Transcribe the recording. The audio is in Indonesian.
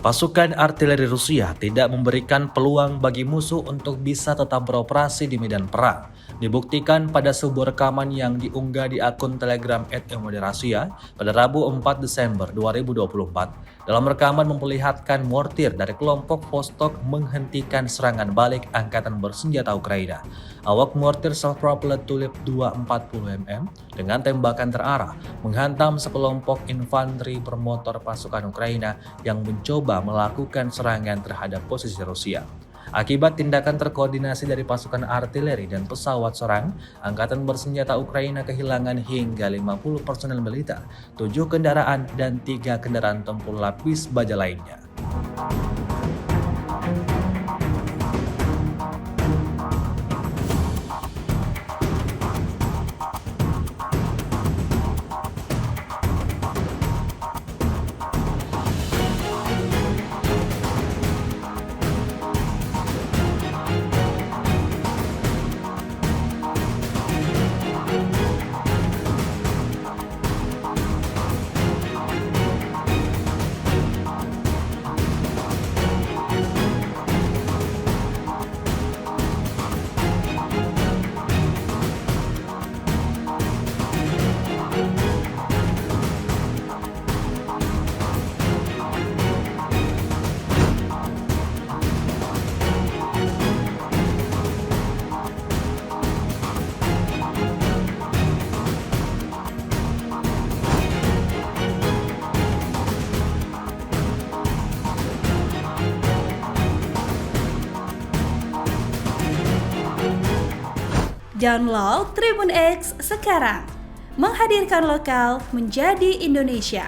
Pasukan artileri Rusia tidak memberikan peluang bagi musuh untuk bisa tetap beroperasi di medan perang. Dibuktikan pada sebuah rekaman yang diunggah di akun Telegram @emoderasiya pada Rabu 4 Desember 2024. Dalam rekaman memperlihatkan mortir dari kelompok Vostok menghentikan serangan balik Angkatan Bersenjata Ukraina. Awak mortir self-propelled Tulip 240 mm dengan tembakan terarah menghantam sekelompok infanteri bermotor pasukan Ukraina yang mencoba melakukan serangan terhadap posisi Rusia. Akibat tindakan terkoordinasi dari pasukan artileri dan pesawat serang, Angkatan Bersenjata Ukraina kehilangan hingga 50 personel militer, 7 kendaraan, dan 3 kendaraan tempur lapis baja lainnya. Download Tribun X sekarang, menghadirkan lokal menjadi Indonesia.